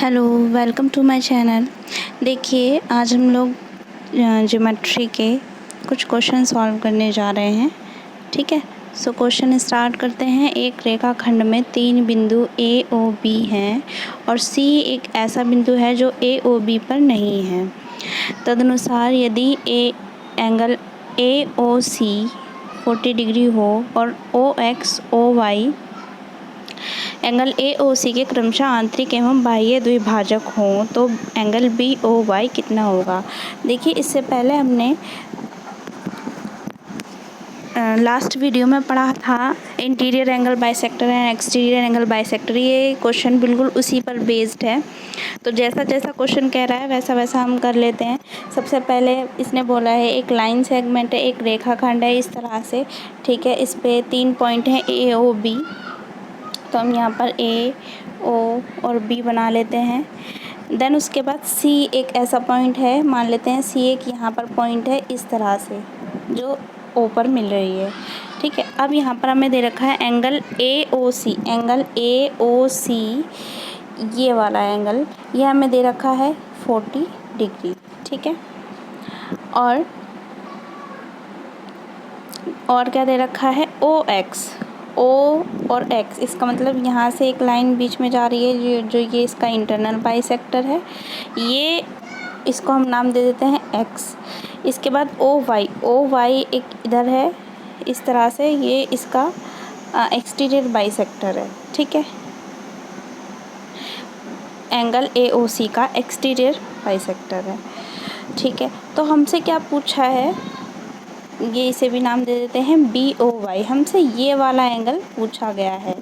Hello, welcome to my channel. देखिए, आज हम लोग ज्योमेट्री के कुछ क्वेश्चन सॉल्व करने जा रहे हैं। ठीक है, सो क्वेश्चन स्टार्ट करते हैं। एक रेखाखंड में 3 बिंदु ए ओ बी हैं और सी एक ऐसा बिंदु है जो ए ओ बी पर नहीं है। तदनुसार यदि angle A O C 40 degree हो और O X O Y angle A O C के क्रमशः आंतरिक एवं बाह्य द्विभाजक हों तो एंगल बी ओ वाई कितना होगा। देखिए, इससे पहले हमने लास्ट वीडियो में पढ़ा था interior angle bisector and exterior angle bisector. ये क्वेश्चन बिल्कुल उसी पर बेस्ड है। तो जैसा जैसा क्वेश्चन कह रहा है वैसा वैसा हम कर लेते हैं। सबसे पहले इसने बोला है एक लाइन सेगमेंट है, एक रेखाखंड है इस तरह से। ठीक है, इस पे 3 पॉइंट हैं ए ओ बी, तो हम यहाँ पर ए ओ और बी बना लेते हैं। देन उसके बाद सी एक ऐसा पॉइंट है, मान लेते हैं सी एक यहाँ पर पॉइंट है इस तरह से जो ओ पर मिल रही है। ठीक है, अब यहाँ पर हमें दे रखा है angle A O C. Angle A O सी ये वाला एंगल ये हमें दे रखा है 40 डिग्री। ठीक है, और क्या दे रखा है ओ एक्स। ओ और एक्स, इसका मतलब यहाँ से एक लाइन बीच में जा रही है जो ये इसका इंटरनल बाइसेक्टर है। ये इसको हम नाम दे देते हैं एक्स। इसके बाद ओ वाई एक इधर है इस तरह से, ये इसका एक्सटीरियर बाइसेक्टर है। ठीक है, एंगल ए ओ सी का एक्सटीरियर बाइसेक्टर है। ठीक है, तो हमसे क्या पूछा है, ये इसे भी नाम दे देते हैं बी ओ वाई। हमसे ये वाला एंगल पूछा गया है।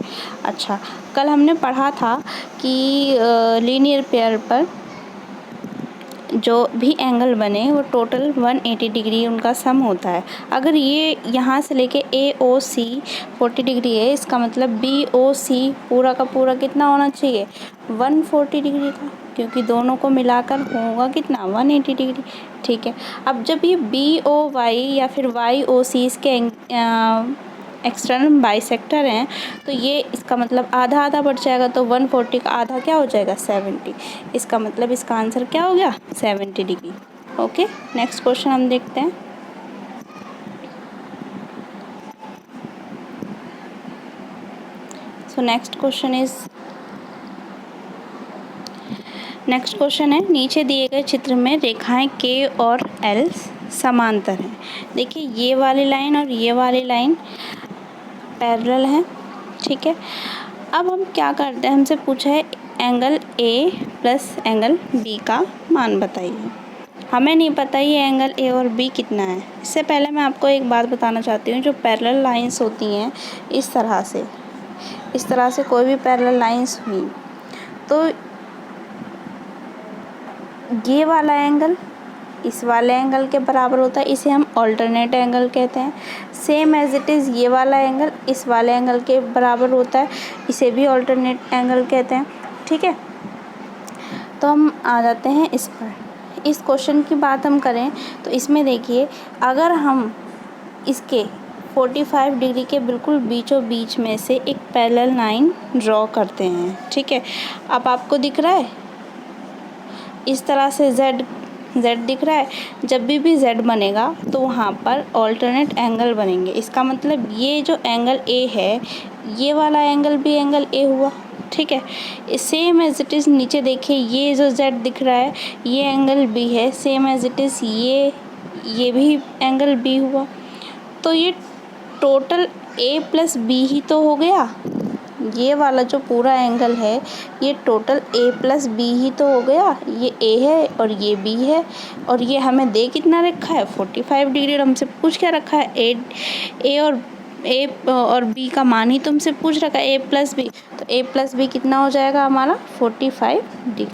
अच्छा, कल हमने पढ़ा था कि लीनियर पेयर पर जो भी एंगल बने वो टोटल 180 डिग्री उनका सम होता है। अगर ये यहाँ से लेके ए ओ सी 40 डिग्री है, इसका मतलब बी ओ सी पूरा का पूरा कितना होना चाहिए 140 डिग्री का, क्योंकि दोनों को मिलाकर होगा कितना 180 डिग्री। ठीक है, अब जब ये बी ओ वाई या फिर वाई ओ सी इसके एक्सटर्नल बाइसेक्टर हैं तो ये इसका मतलब आधा आधा बढ़ जाएगा, तो 140 का आधा क्या हो जाएगा 70। इसका मतलब इसका आंसर क्या हो गया 70 डिग्री। ओके, नेक्स्ट क्वेश्चन हम देखते हैं। सो नेक्स्ट क्वेश्चन है, नीचे दिए गए चित्र में रेखाएं के और एल समांतर हैं। देखिए, ये वाली लाइन और ये वाली लाइन पैरेलल है। ठीक है, अब हम क्या करते हैं, हमसे पूछा है angle A plus angle B का मान बताइए। हमें नहीं पता ये एंगल ए और बी कितना है। इससे पहले मैं आपको एक बात बताना चाहती हूँ, जो पैरेलल लाइंस होती हैं इस तरह से कोई भी पैरेलल लाइंस हुई तो ये वाला एंगल इस वाले एंगल के बराबर होता है, इसे हम ऑल्टरनेट एंगल कहते हैं। सेम एज इट इज़ ये वाला एंगल इस वाले एंगल के बराबर होता है, इसे भी ऑल्टरनेट एंगल कहते हैं। ठीक है, तो हम आ जाते हैं इस पर। इस क्वेश्चन की बात हम करें तो इसमें देखिए, अगर हम इसके 45 डिग्री के बिल्कुल बीचों बीच में से एक पैरेलल लाइन ड्रॉ करते हैं। ठीक है, अब आपको दिख रहा है इस तरह से Z दिख रहा है। जब भी Z बनेगा तो वहाँ पर ऑल्टरनेट एंगल बनेंगे। इसका मतलब ये जो एंगल A है ये वाला एंगल भी एंगल A हुआ। ठीक है, सेम एज इट इज़ नीचे देखिए, ये जो Z दिख रहा है ये एंगल B है, सेम एज इट इज़ ये भी एंगल B हुआ। तो ये टोटल A प्लस B ही तो हो गया। ये वाला जो पूरा एंगल है ये टोटल A प्लस बी ही तो हो गया। ये A है और ये B है, और ये हमें दे कितना रखा है 45 डिग्री, और हमसे पूछ क्या रखा है A और B का मान ही तुमसे पूछ रखा है A प्लस बी। तो A प्लस बी कितना हो जाएगा हमारा 45 डिग्री।